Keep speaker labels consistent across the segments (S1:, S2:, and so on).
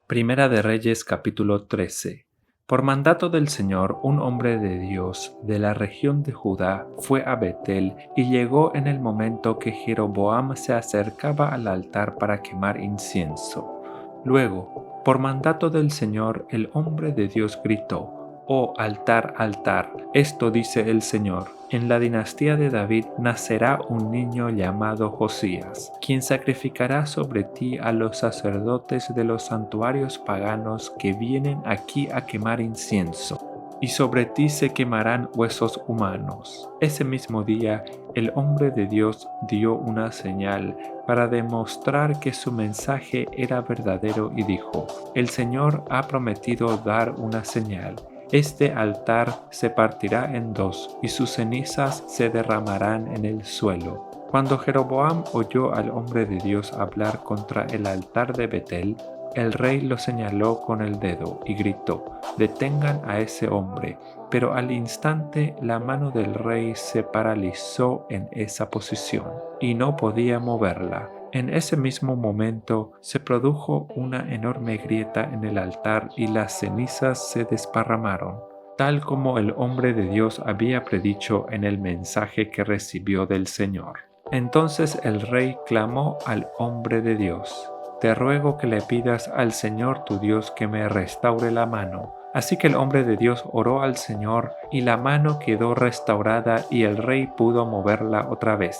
S1: Primera de Reyes capítulo 13. Por mandato del Señor, un hombre de Dios de la región de Judá fue a Betel y llegó en el momento que Jeroboam se acercaba al altar para quemar incienso. Luego, por mandato del Señor, el hombre de Dios gritó: «Oh altar, altar, esto dice el Señor: en la dinastía de David nacerá un niño llamado Josías, quien sacrificará sobre ti a los sacerdotes de los santuarios paganos que vienen aquí a quemar incienso, y sobre ti se quemarán huesos humanos». Ese mismo día, el hombre de Dios dio una señal para demostrar que su mensaje era verdadero y dijo: «El Señor ha prometido dar una señal. Este altar se partirá en dos y sus cenizas se derramarán en el suelo». Cuando Jeroboam oyó al hombre de Dios hablar contra el altar de Betel, el rey lo señaló con el dedo y gritó: «Detengan a ese hombre». Pero al instante la mano del rey se paralizó en esa posición y no podía moverla. En ese mismo momento se produjo una enorme grieta en el altar y las cenizas se desparramaron, tal como el hombre de Dios había predicho en el mensaje que recibió del Señor. Entonces el rey clamó al hombre de Dios: «Te ruego que le pidas al Señor tu Dios que me restaure la mano». Así que el hombre de Dios oró al Señor y la mano quedó restaurada y el rey pudo moverla otra vez.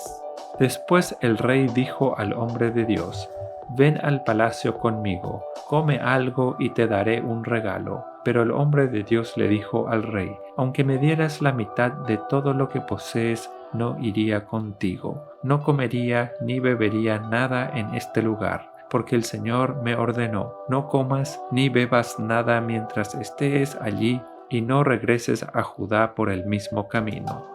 S1: Después el rey dijo al hombre de Dios: «Ven al palacio conmigo, come algo y te daré un regalo». Pero el hombre de Dios le dijo al rey: «Aunque me dieras la mitad de todo lo que posees, no iría contigo. No comería ni bebería nada en este lugar, porque el Señor me ordenó: no comas ni bebas nada mientras estés allí, y no regreses a Judá por el mismo camino».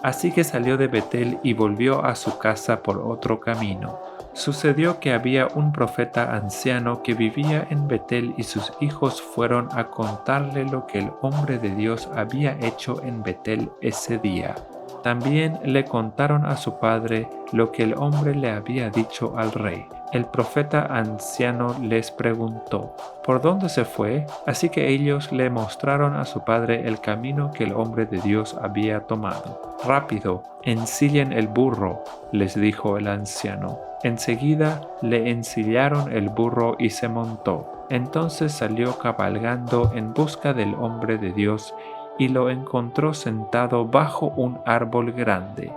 S1: Así que salió de Betel y volvió a su casa por otro camino. Sucedió que había un profeta anciano que vivía en Betel y sus hijos fueron a contarle lo que el hombre de Dios había hecho en Betel ese día. También le contaron a su padre lo que el hombre le había dicho al rey. El profeta anciano les preguntó: «¿Por dónde se fue?». Así que ellos le mostraron a su padre el camino que el hombre de Dios había tomado. «Rápido, ensillen el burro», les dijo el anciano. Enseguida le ensillaron el burro y se montó. Entonces salió cabalgando en busca del hombre de Dios y lo encontró sentado bajo un árbol grande.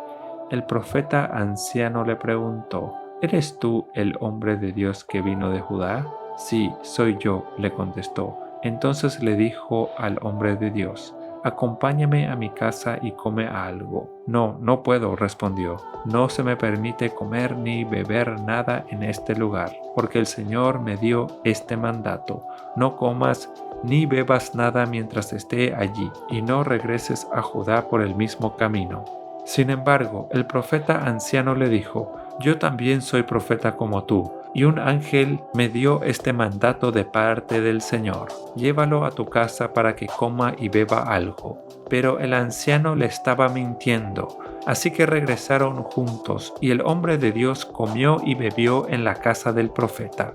S1: El profeta anciano le preguntó: «¿Eres tú el hombre de Dios que vino de Judá?». «Sí, soy yo», le contestó. Entonces le dijo al hombre de Dios: «Acompáñame a mi casa y come algo». «No, no puedo», respondió. «No se me permite comer ni beber nada en este lugar, porque el Señor me dio este mandato: no comas ni bebas nada mientras esté allí, y no regreses a Judá por el mismo camino». Sin embargo, el profeta anciano le dijo: «Yo también soy profeta como tú, y un ángel me dio este mandato de parte del Señor: llévalo a tu casa para que coma y beba algo». Pero el anciano le estaba mintiendo. Así que regresaron juntos, y el hombre de Dios comió y bebió en la casa del profeta.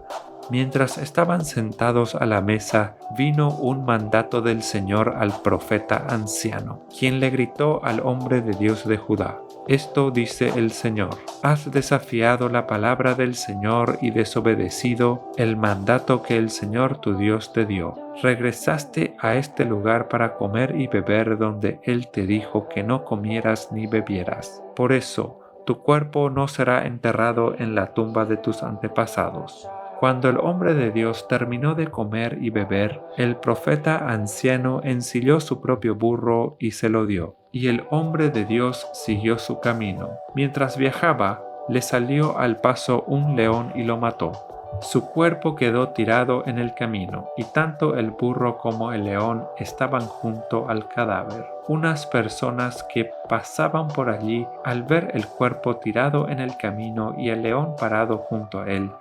S1: Mientras estaban sentados a la mesa, vino un mandato del Señor al profeta anciano, quien le gritó al hombre de Dios de Judá: «Esto dice el Señor: has desafiado la palabra del Señor y desobedecido el mandato que el Señor tu Dios te dio. Regresaste a este lugar para comer y beber donde Él te dijo que no comieras ni bebieras. Por eso, tu cuerpo no será enterrado en la tumba de tus antepasados». Cuando el hombre de Dios terminó de comer y beber, el profeta anciano ensilló su propio burro y se lo dio, y el hombre de Dios siguió su camino. Mientras viajaba, le salió al paso un león y lo mató. Su cuerpo quedó tirado en el camino, y tanto el burro como el león estaban junto al cadáver. Unas personas que pasaban por allí, al ver el cuerpo tirado en el camino y el león parado junto a él,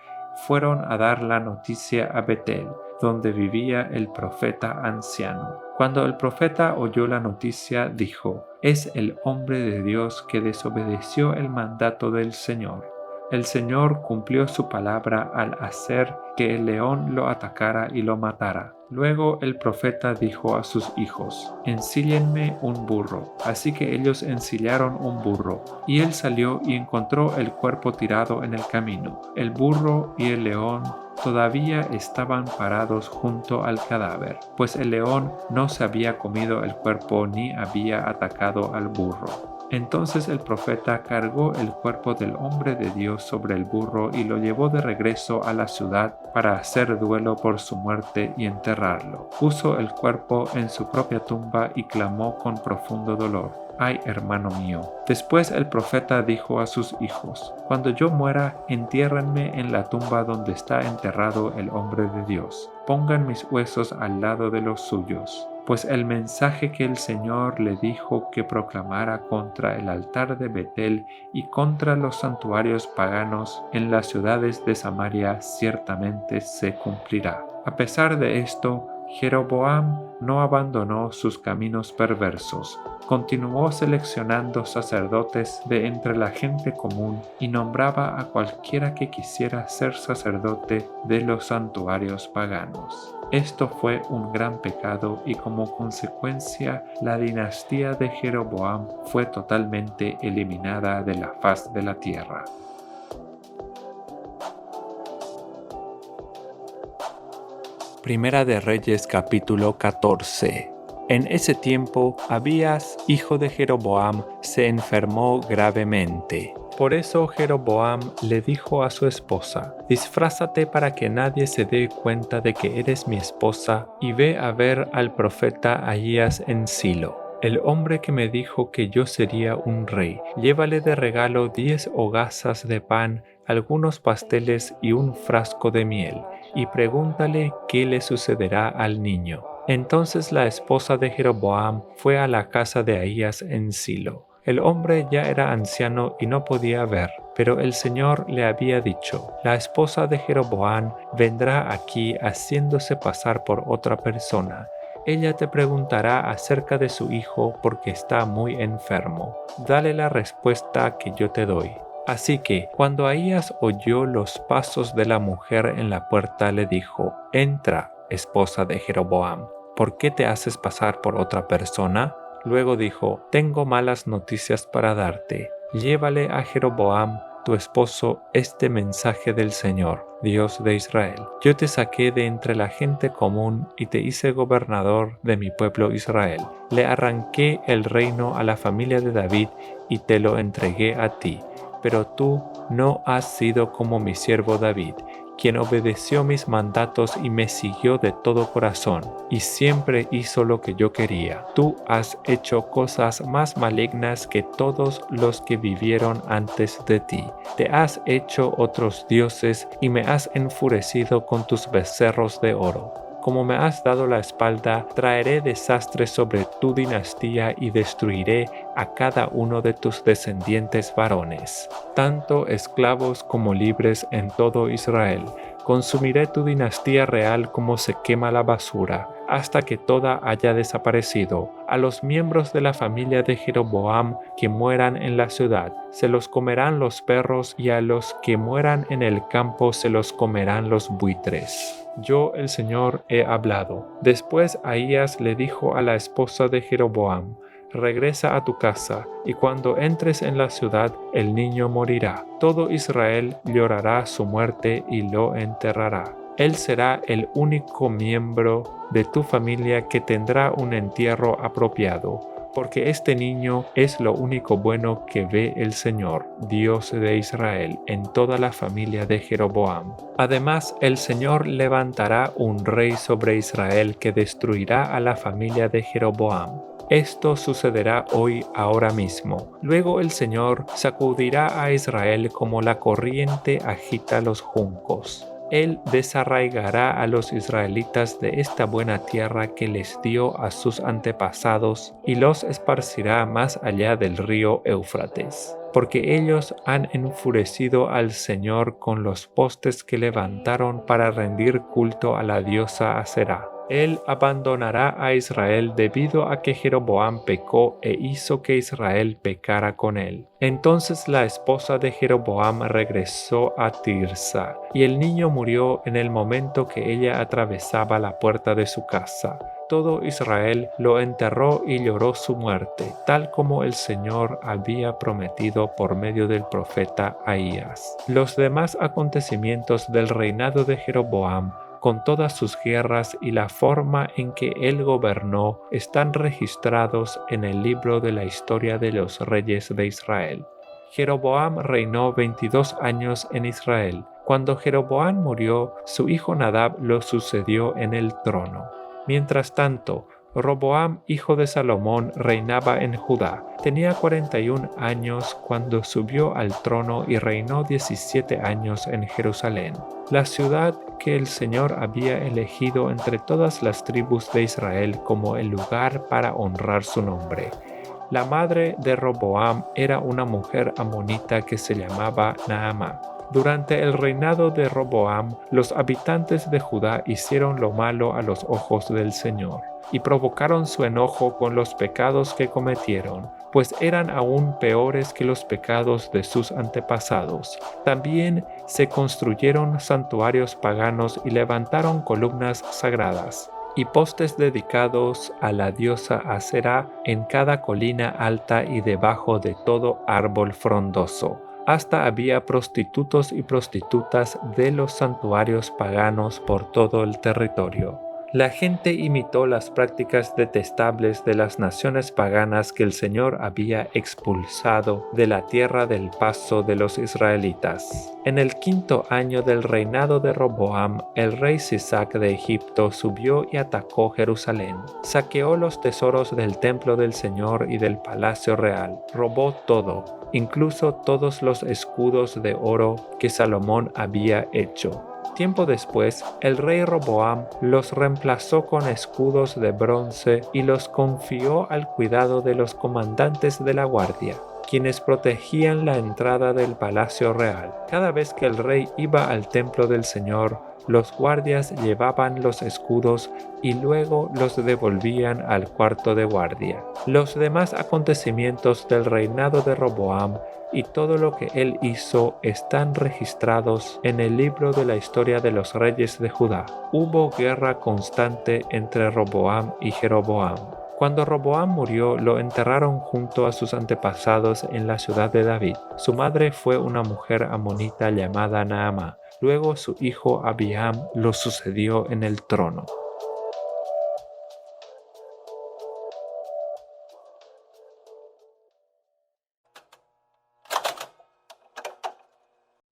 S1: fueron a dar la noticia a Betel, donde vivía el profeta anciano. Cuando el profeta oyó la noticia, dijo: «Es el hombre de Dios que desobedeció el mandato del Señor». El Señor cumplió su palabra al hacer que el león lo atacara y lo matara. Luego el profeta dijo a sus hijos: «Ensíllenme un burro». Así que ellos ensillaron un burro, y él salió y encontró el cuerpo tirado en el camino. El burro y el león todavía estaban parados junto al cadáver, pues el león no se había comido el cuerpo ni había atacado al burro. Entonces el profeta cargó el cuerpo del hombre de Dios sobre el burro y lo llevó de regreso a la ciudad para hacer duelo por su muerte y enterrarlo. Puso el cuerpo en su propia tumba y clamó con profundo dolor: «Ay, hermano mío». Después el profeta dijo a sus hijos: «Cuando yo muera, entiérrenme en la tumba donde está enterrado el hombre de Dios. Pongan mis huesos al lado de los suyos». Pues el mensaje que el Señor le dijo que proclamara contra el altar de Betel y contra los santuarios paganos en las ciudades de Samaria ciertamente se cumplirá. A pesar de esto, Jeroboam no abandonó sus caminos perversos. Continuó seleccionando sacerdotes de entre la gente común y nombraba a cualquiera que quisiera ser sacerdote de los santuarios paganos. Esto fue un gran pecado y como consecuencia la dinastía de Jeroboam fue totalmente eliminada de la faz de la tierra. Primera de Reyes capítulo 14. En ese tiempo, Abías, hijo de Jeroboam, se enfermó gravemente. Por eso Jeroboam le dijo a su esposa: «Disfrázate para que nadie se dé cuenta de que eres mi esposa y ve a ver al profeta Ahías en Silo, el hombre que me dijo que yo sería un rey. Llévale de regalo 10 hogazas de pan, algunos pasteles y un frasco de miel, y pregúntale qué le sucederá al niño». Entonces la esposa de Jeroboam fue a la casa de Ahías en Silo. El hombre ya era anciano y no podía ver, pero el Señor le había dicho: «La esposa de Jeroboam vendrá aquí haciéndose pasar por otra persona. Ella te preguntará acerca de su hijo porque está muy enfermo. Dale la respuesta que yo te doy». Así que, cuando Ahías oyó los pasos de la mujer en la puerta, le dijo: «Entra, esposa de Jeroboam, ¿por qué te haces pasar por otra persona?». Luego dijo: «Tengo malas noticias para darte. Llévale a Jeroboam, tu esposo, este mensaje del Señor, Dios de Israel. Yo te saqué de entre la gente común y te hice gobernador de mi pueblo Israel. Le arranqué el reino a la familia de David y te lo entregué a ti. Pero tú no has sido como mi siervo David, quien obedeció mis mandatos y me siguió de todo corazón, y siempre hizo lo que yo quería. Tú has hecho cosas más malignas que todos los que vivieron antes de ti. Te has hecho otros dioses y me has enfurecido con tus becerros de oro. Como me has dado la espalda, traeré desastre sobre tu dinastía y destruiré a cada uno de tus descendientes varones, tanto esclavos como libres en todo Israel. Consumiré tu dinastía real como se quema la basura, hasta que toda haya desaparecido. A los miembros de la familia de Jeroboam que mueran en la ciudad, se los comerán los perros, y a los que mueran en el campo se los comerán los buitres. Yo, el Señor, he hablado». Después Ahías le dijo a la esposa de Jeroboam: «Regresa a tu casa, y cuando entres en la ciudad, el niño morirá. Todo Israel llorará su muerte y lo enterrará. Él será el único miembro de tu familia que tendrá un entierro apropiado, porque este niño es lo único bueno que ve el Señor, Dios de Israel, en toda la familia de Jeroboam. Además, el Señor levantará un rey sobre Israel que destruirá a la familia de Jeroboam. Esto sucederá hoy, ahora mismo. Luego el Señor sacudirá a Israel como la corriente agita los juncos. Él desarraigará a los israelitas de esta buena tierra que les dio a sus antepasados y los esparcirá más allá del río Éufrates. porque ellos han enfurecido al Señor con los postes que levantaron para rendir culto a la diosa Aserá. Él abandonará a Israel debido a que Jeroboam pecó e hizo que Israel pecara con él. Entonces la esposa de Jeroboam regresó a Tirsa, y el niño murió en el momento que ella atravesaba la puerta de su casa. Todo Israel lo enterró y lloró su muerte, tal como el Señor había prometido por medio del profeta Ahías. Los demás acontecimientos del reinado de Jeroboam, con todas sus guerras y la forma en que él gobernó, están registrados en el libro de la historia de los reyes de Israel. Jeroboam reinó 22 años en Israel. Cuando Jeroboam murió, su hijo Nadab lo sucedió en el trono. Mientras tanto, Roboam, hijo de Salomón, reinaba en Judá. Tenía 41 años cuando subió al trono y reinó 17 años en Jerusalén, la ciudad que el Señor había elegido entre todas las tribus de Israel como el lugar para honrar su nombre. La madre de Roboam era una mujer amonita que se llamaba Naamá. Durante el reinado de Roboam, los habitantes de Judá hicieron lo malo a los ojos del Señor, y provocaron su enojo con los pecados que cometieron, pues eran aún peores que los pecados de sus antepasados. También se construyeron santuarios paganos y levantaron columnas sagradas y postes dedicados a la diosa Aserá en cada colina alta y debajo de todo árbol frondoso. Hasta había prostitutos y prostitutas de los santuarios paganos por todo el territorio. La gente imitó las prácticas detestables de las naciones paganas que el Señor había expulsado de la tierra del paso de los israelitas. En el 5º año del reinado de Roboam, el rey Sisac de Egipto subió y atacó Jerusalén. Saqueó los tesoros del templo del Señor y del palacio real. Robó todo, incluso todos los escudos de oro que Salomón había hecho. Tiempo después, el rey Roboam los reemplazó con escudos de bronce y los confió al cuidado de los comandantes de la guardia, quienes protegían la entrada del palacio real. Cada vez que el rey iba al templo del Señor, los guardias llevaban los escudos y luego los devolvían al cuarto de guardia. Los demás acontecimientos del reinado de Roboam y todo lo que él hizo están registrados en el libro de la historia de los reyes de Judá. Hubo guerra constante entre Roboam y Jeroboam. Cuando Roboam murió, lo enterraron junto a sus antepasados en la ciudad de David. Su madre fue una mujer amonita llamada Naamá. Luego su hijo Abiam lo sucedió en el trono.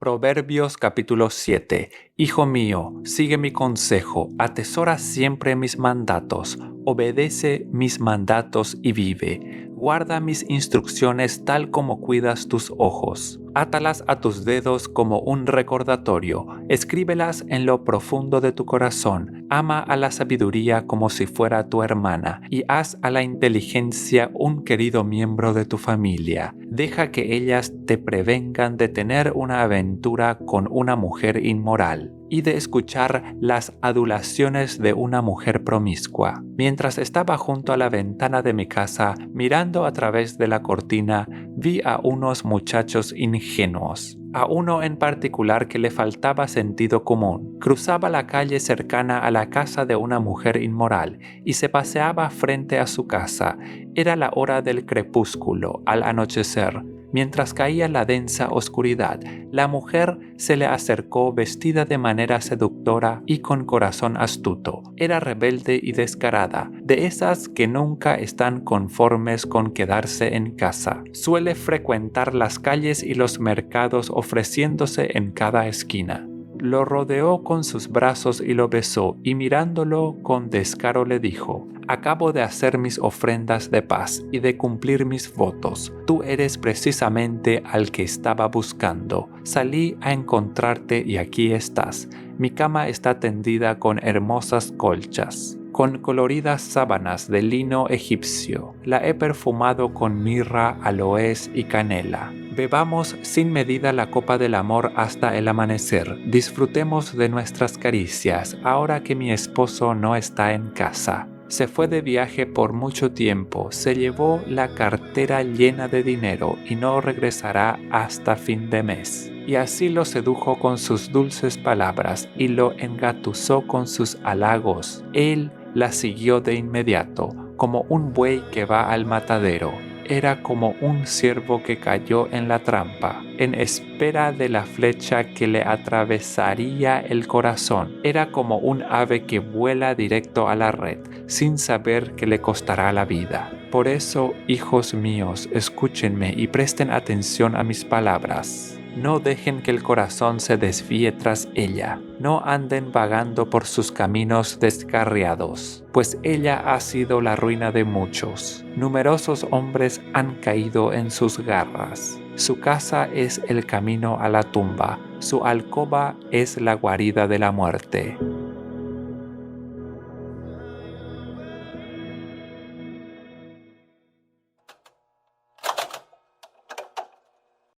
S1: Proverbios capítulo 7. Hijo mío, sigue mi consejo, atesora siempre mis mandatos, obedece mis mandatos y vive. Guarda mis instrucciones tal como cuidas tus ojos. Átalas a tus dedos como un recordatorio. Escríbelas en lo profundo de tu corazón. Ama a la sabiduría como si fuera tu hermana y haz a la inteligencia un querido miembro de tu familia. Deja que ellas te prevengan de tener una aventura con una mujer inmoral y de escuchar las adulaciones de una mujer promiscua. Mientras estaba junto a la ventana de mi casa, mirando a través de la cortina, vi a unos muchachos ingenuos. A uno en particular que le faltaba sentido común. Cruzaba la calle cercana a la casa de una mujer inmoral y se paseaba frente a su casa. Era la hora del crepúsculo, al anochecer. Mientras caía la densa oscuridad, la mujer se le acercó vestida de manera seductora y con corazón astuto. Era rebelde y descarada, de esas que nunca están conformes con quedarse en casa. Suele frecuentar las calles y los mercados ofreciéndose en cada esquina. Lo rodeó con sus brazos y lo besó, y mirándolo con descaro le dijo: acabo de hacer mis ofrendas de paz y de cumplir mis votos. Tú eres precisamente al que estaba buscando. Salí a encontrarte y aquí estás. Mi cama está tendida con hermosas colchas, con coloridas sábanas de lino egipcio. La he perfumado con mirra, aloes y canela. Bebamos sin medida la copa del amor hasta el amanecer. Disfrutemos de nuestras caricias ahora que mi esposo no está en casa. Se fue de viaje por mucho tiempo, se llevó la cartera llena de dinero y no regresará hasta fin de mes. Y así lo sedujo con sus dulces palabras y lo engatusó con sus halagos. Él la siguió de inmediato, como un buey que va al matadero. Era como un ciervo que cayó en la trampa, en espera de la flecha que le atravesaría el corazón. Era como un ave que vuela directo a la red, sin saber que le costará la vida. Por eso, hijos míos, escúchenme y presten atención a mis palabras. No dejen que el corazón se desvíe tras ella. No anden vagando por sus caminos descarriados, pues ella ha sido la ruina de muchos. Numerosos hombres han caído en sus garras. Su casa es el camino a la tumba. Su alcoba es la guarida de la muerte.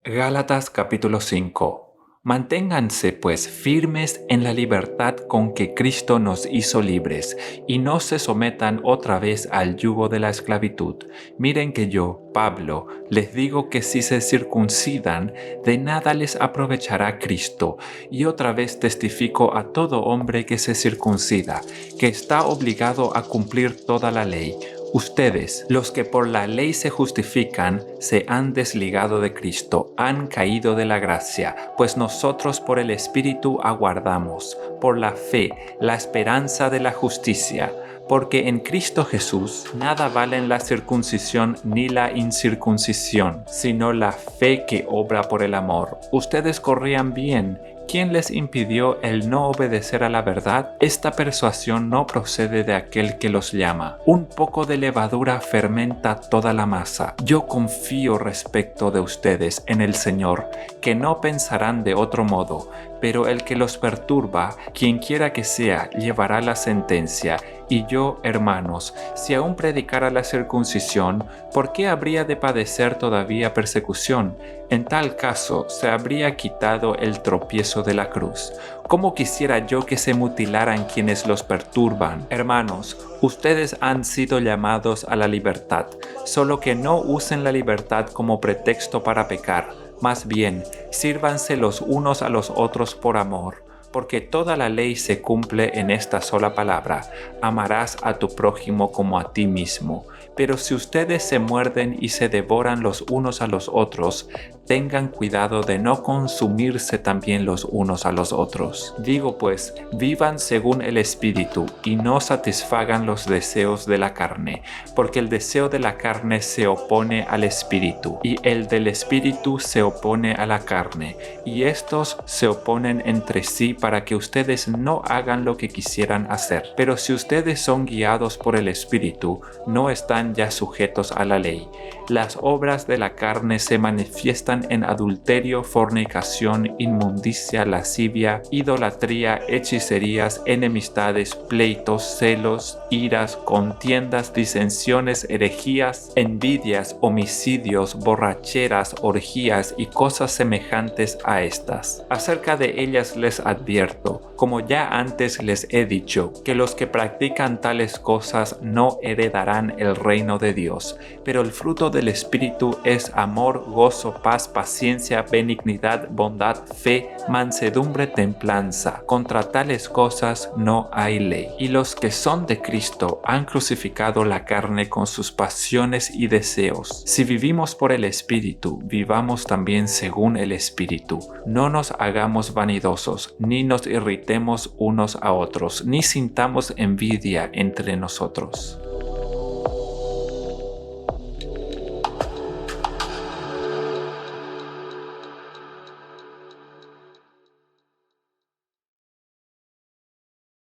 S1: Gálatas capítulo 5. Manténganse pues firmes en la libertad con que Cristo nos hizo libres, y no se sometan otra vez al yugo de la esclavitud. Miren que yo, Pablo, les digo que si se circuncidan, de nada les aprovechará Cristo, y otra vez testifico a todo hombre que se circuncida, que está obligado a cumplir toda la ley. Ustedes, los que por la ley se justifican, se han desligado de Cristo, han caído de la gracia, pues nosotros por el Espíritu aguardamos, por la fe, la esperanza de la justicia. Porque en Cristo Jesús nada valen la circuncisión ni la incircuncisión, sino la fe que obra por el amor. Ustedes corrían bien. ¿Quién les impidió el no obedecer a la verdad? Esta persuasión no procede de aquel que los llama. Un poco de levadura fermenta toda la masa. Yo confío respecto de ustedes en el Señor, que no pensarán de otro modo, pero el que los perturba, quien quiera que sea, llevará la sentencia. Y yo, hermanos, si aún predicara la circuncisión, ¿por qué habría de padecer todavía persecución? En tal caso, se habría quitado el tropiezo de la cruz. ¿Cómo quisiera yo que se mutilaran quienes los perturban? Hermanos, ustedes han sido llamados a la libertad, solo que no usen la libertad como pretexto para pecar. Más bien, sírvanse los unos a los otros por amor. Porque toda la ley se cumple en esta sola palabra: amarás a tu prójimo como a ti mismo. Pero si ustedes se muerden y se devoran los unos a los otros, tengan cuidado de no consumirse también los unos a los otros. Digo pues, vivan según el Espíritu y no satisfagan los deseos de la carne, porque el deseo de la carne se opone al Espíritu, y el del Espíritu se opone a la carne, y estos se oponen entre sí para que ustedes no hagan lo que quisieran hacer. Pero si ustedes son guiados por el Espíritu, no están ya sujetos a la ley. Las obras de la carne se manifiestan en adulterio, fornicación, inmundicia, lascivia, idolatría, hechicerías, enemistades, pleitos, celos, iras, contiendas, disensiones, herejías, envidias, homicidios, borracheras, orgías y cosas semejantes a estas. Acerca de ellas les advierto, como ya antes les he dicho, que los que practican tales cosas no heredarán el reino de Dios. Pero el fruto del Espíritu es amor, gozo, paz, paciencia, benignidad, bondad, fe, mansedumbre, templanza. Contra tales cosas no hay ley. Y los que son de Cristo han crucificado la carne con sus pasiones y deseos. Si vivimos por el Espíritu, vivamos también según el Espíritu. No nos hagamos vanidosos, ni nos irritemos unos a otros, ni sintamos envidia entre nosotros.